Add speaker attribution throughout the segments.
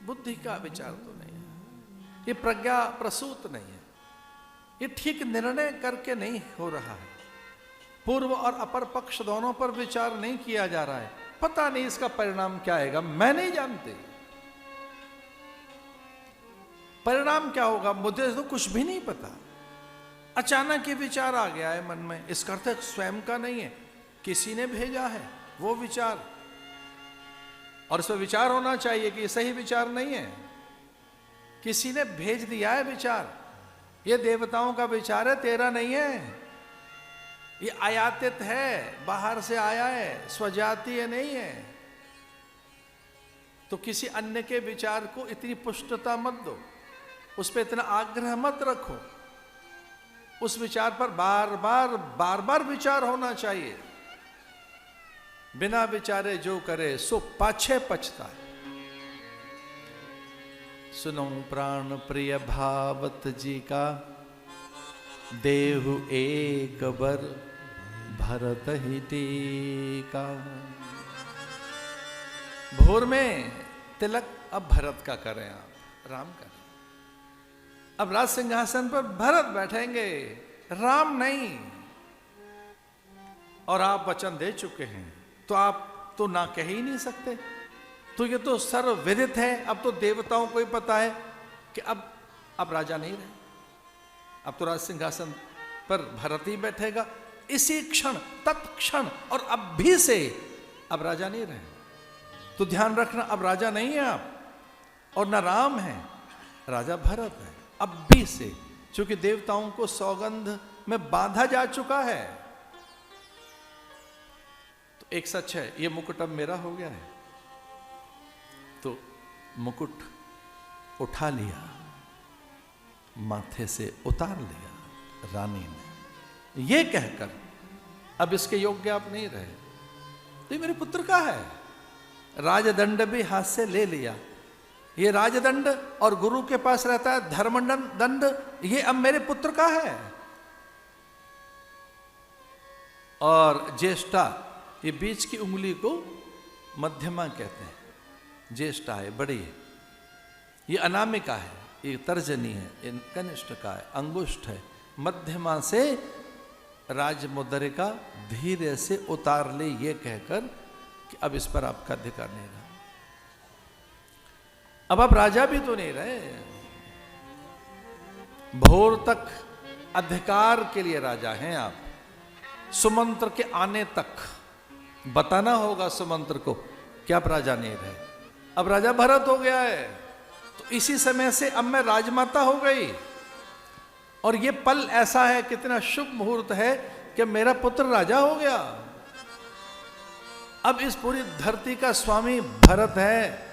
Speaker 1: बुद्धि का विचार तो नहीं है, ये प्रज्ञा प्रसूत नहीं है, ये ठीक निर्णय करके नहीं हो रहा है, पूर्व और अपर पक्ष दोनों पर विचार नहीं किया जा रहा है। पता नहीं इसका परिणाम क्या आएगा, मैं नहीं जानते परिणाम क्या होगा, मुझे तो कुछ भी नहीं पता। अचानक ये विचार आ गया है मन में, इसका अर्थ स्वयं का नहीं है, किसी ने भेजा है वो विचार, और इस पर विचार होना चाहिए कि ये सही विचार नहीं है, किसी ने भेज दिया है विचार, ये देवताओं का विचार है, तेरा नहीं है, ये आयातित है, बाहर से आया है, स्वजातीय नहीं है। तो किसी अन्य के विचार को इतनी पुष्टता मत दो, उस पर इतना आग्रह मत रखो, उस विचार पर बार बार विचार होना चाहिए। बिना विचारे जो करे सो पाछे पछता है। सुनो प्राण प्रिय भावत जी का, देहु एक बर भरत ही टीका। भोर में तिलक अब भरत का करें, आप राम का। अब राज सिंहासन पर भरत बैठेंगे, राम नहीं। और आप वचन दे चुके हैं तो आप तो ना कह ही नहीं सकते, तो ये तो सर्वविदित है। अब तो देवताओं को ही पता है कि अब राजा नहीं रहे, अब तो राज सिंहासन पर भरत ही बैठेगा। इसी क्षण, तत्क्षण और अब भी से अब राजा नहीं रहे। तो ध्यान रखना, अब राजा नहीं है आप, और न राम है, राजा भरत है अब भी से, क्योंकि देवताओं को सौगंध में बांधा जा चुका है। तो एक सच है, ये मुकुट अब मेरा हो गया है। तो मुकुट उठा लिया, माथे से उतार लिया रानी ने, ये कहकर अब इसके योग्य आप नहीं रहे, तो ये मेरे पुत्र का है। राजदंड भी हाथ से ले लिया, ये राजदंड और गुरु के पास रहता है धर्मदंड, ये अब मेरे पुत्र का है। और ज्येष्ठा, ये बीच की उंगली को मध्यमा कहते हैं, ज्येष्ठा है, बड़ी है, ये अनामिका है, ये तर्जनी है, ये कनिष्ठ का है, अंगुष्ठ है, मध्यमा से राजमुद्रिका धीरे से उतार ले, ये कहकर कि अब इस पर आपका अधिकार नहीं रहा। अब आप राजा भी तो नहीं रहे, भोर तक अधिकार के लिए राजा हैं आप, सुमंत्र के आने तक बताना होगा सुमंत्र को कि आप राजा नहीं रहे। अब राजा भरत हो गया है, तो इसी समय से अब मैं राजमाता हो गई, और ये पल ऐसा है, कितना शुभ मुहूर्त है कि मेरा पुत्र राजा हो गया। अब इस पूरी धरती का स्वामी भरत है,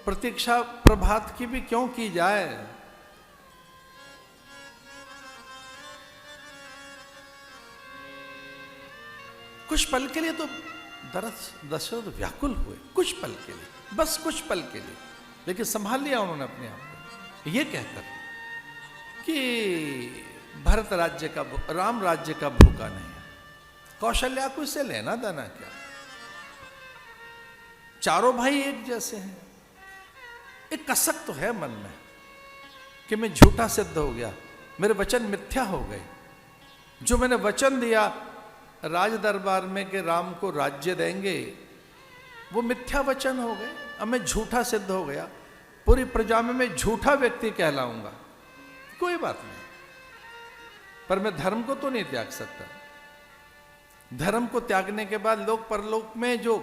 Speaker 1: प्रतीक्षा प्रभात की भी क्यों की जाए। कुछ पल के लिए तो दशरथ व्याकुल हुए, कुछ पल के लिए, बस कुछ पल के लिए, लेकिन संभाल लिया उन्होंने अपने आप को, ये कहकर कि भरत राज्य का, राम राज्य का भूखा नहीं है। कौशल्या को इससे लेना देना क्या, चारों भाई एक जैसे हैं। एक कसक तो है मन में कि मैं झूठा सिद्ध हो गया, मेरे वचन मिथ्या हो गए। जो मैंने वचन दिया राज दरबार में कि राम को राज्य देंगे, वो मिथ्या वचन हो गए। अब मैं झूठा सिद्ध हो गया, पूरी प्रजा में मैं झूठा व्यक्ति कहलाऊंगा। कोई बात नहीं, पर मैं धर्म को तो नहीं त्याग सकता। धर्म को त्यागने के बाद लोक परलोक में जो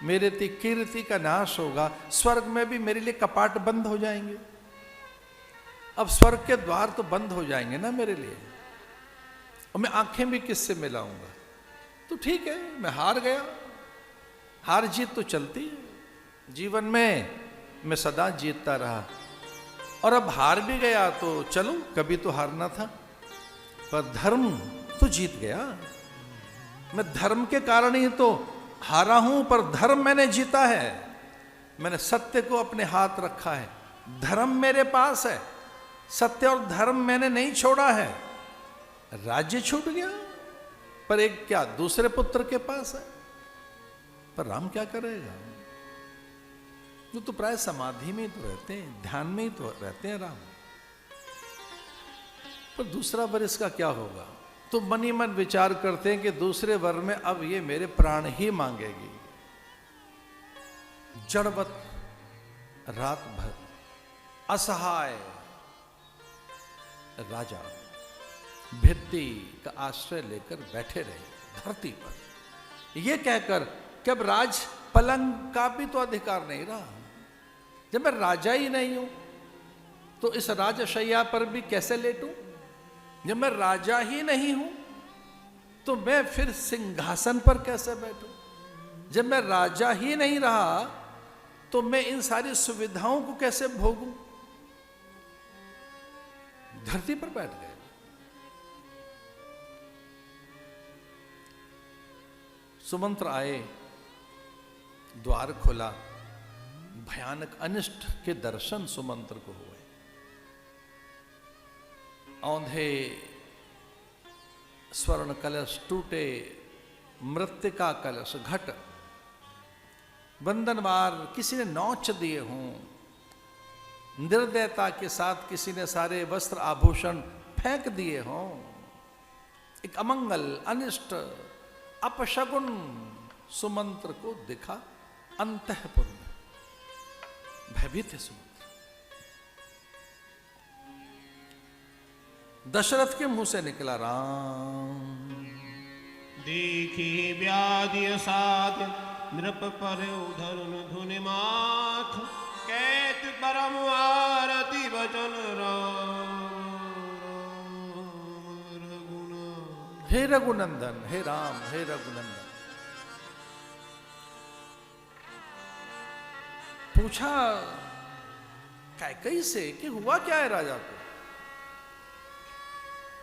Speaker 1: मेरे कीर्ति का नाश होगा, स्वर्ग में भी मेरे लिए कपाट बंद हो जाएंगे। अब स्वर्ग के द्वार तो बंद हो जाएंगे ना मेरे लिए, और मैं आंखें भी किससे मिलाऊंगा। तो ठीक है, मैं हार गया, हार जीत तो चलती है जीवन में, मैं सदा जीतता रहा। और अब हार भी गया तो चलो, कभी तो हारना था, पर धर्म तो जीत गया। मैं धर्म के कारण ही तो हारा हूं, पर धर्म मैंने जीता है। मैंने सत्य को अपने हाथ रखा है, धर्म मेरे पास है, सत्य और धर्म मैंने नहीं छोड़ा है। राज्य छूट गया, पर एक क्या दूसरे पुत्र के पास है, पर राम क्या करेगा। वो तो प्राय समाधि में ही तो रहते हैं, ध्यान में ही तो रहते हैं राम। पर दूसरा वर इसका क्या होगा? तो मन ही मन विचार करते हैं कि दूसरे वर में अब ये मेरे प्राण ही मांगेगी। जड़वत रात भर असहाय राजा भित्ति का आश्रय लेकर बैठे रहे धरती पर, यह कहकर कि अब राज पलंग का भी तो अधिकार नहीं रहा। जब मैं राजा ही नहीं हूं तो इस राजशैया पर भी कैसे लेटूं? जब मैं राजा ही नहीं हूं तो मैं फिर सिंहासन पर कैसे बैठूं? जब मैं राजा ही नहीं रहा तो मैं इन सारी सुविधाओं को कैसे भोगूं? धरती पर बैठ गए। सुमंत्र आए, द्वार खुला, भयानक अनिष्ट के दर्शन सुमंत्र को हुए। औंधे स्वर्ण कलश टूटे, मृत्तिका कलश घट, बंधनवार किसी ने नौच दिए हों, निर्दयता के साथ किसी ने सारे वस्त्र आभूषण फेंक दिए हों। एक अमंगल, अनिष्ट, अपशकुन सुमंत्र को दिखा। अंतःपुर में भयभीत है सुमंत्र। दशरथ के मुंह से निकला, राम
Speaker 2: देखी व्याधि असाध्य नृप पर धरुन धुनि माथ, कैत परम आरती वचन
Speaker 1: हे रघुनंदन, हे राम, हे रघुनंदन। पूछा कैकई से कि हुआ क्या है राजा को?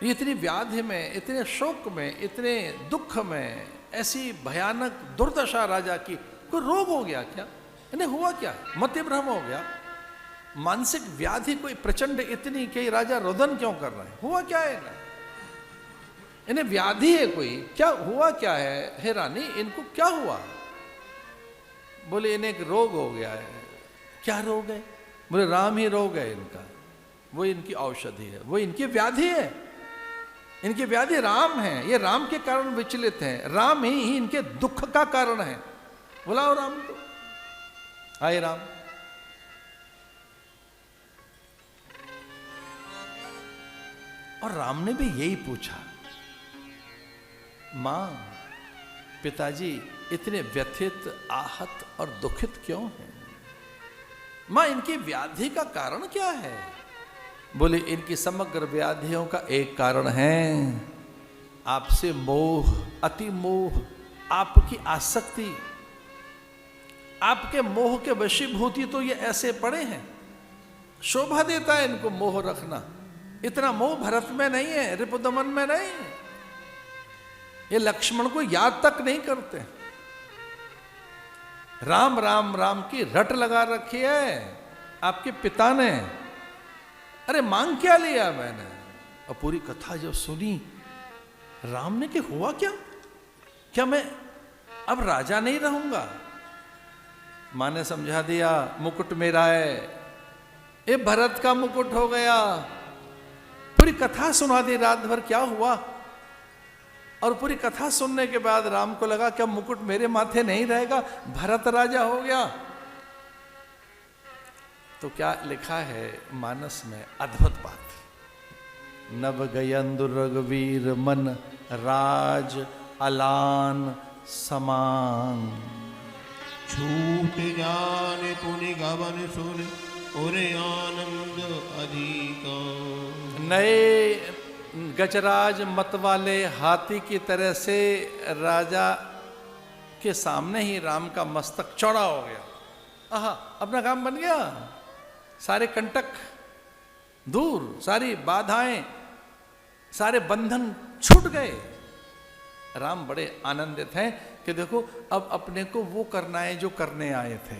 Speaker 1: ये इतनी व्याधि में, इतने शोक में, इतने दुख में, ऐसी भयानक दुर्दशा राजा की, कोई रोग हो गया क्या? इन्हें हुआ क्या? मति भ्रम हो गया? मानसिक व्याधि कोई प्रचंड इतनी कि राजा रोदन क्यों कर रहे हैं? हुआ क्या है इन्हें? इन्हें व्याधि है कोई? क्या हुआ क्या है? हे रानी, इनको क्या हुआ? बोले इन्हें एक रोग हो गया है। क्या रोग है? बोले राम ही रोग है इनका, वो इनकी औषधि है, वो इनकी व्याधि है। इनकी व्याधि राम है, ये राम के कारण विचलित हैं, राम ही इनके दुख का कारण है। बुलाओ राम को। आए राम। और राम ने भी यही पूछा, मां, पिताजी इतने व्यथित, आहत और दुखित क्यों हैं? मां, इनकी व्याधि का कारण क्या है? बोले इनकी समग्र व्याधियों का एक कारण है आपसे मोह, अति मोह, आपकी आसक्ति, आपके मोह के वशीभूति तो ये ऐसे पड़े हैं। शोभा देता है इनको मोह रखना, इतना मोह भरत में नहीं है, रिपुदमन में नहीं है। ये लक्ष्मण को याद तक नहीं करते। राम राम राम की रट लगा रखी है आपके पिता ने। अरे मांग क्या लिया मैंने? और पूरी कथा जब सुनी राम ने कि हुआ क्या? क्या मैं अब राजा नहीं रहूंगा? मां ने समझा दिया, मुकुट मेरा है, ये भरत का मुकुट हो गया। पूरी कथा सुना दी रात भर क्या हुआ। और पूरी कथा सुनने के बाद राम को लगा क्या मुकुट मेरे माथे नहीं रहेगा, भरत राजा हो गया। तो क्या लिखा है मानस में, अद्भुत बात। नव गयंदु रघुवीर मन राज अलान समान,
Speaker 2: छूट जान पुनि गवन सुन और आनंद अधिका।
Speaker 1: नए गजराज मत वाले हाथी की तरह से राजा के सामने ही राम का मस्तक चौड़ा हो गया। आहा, अपना काम बन गया। सारे कंटक दूर, सारी बाधाएं, सारे बंधन छूट गए। राम बड़े आनंदित हैं कि देखो अब अपने को वो करना है जो करने आए थे।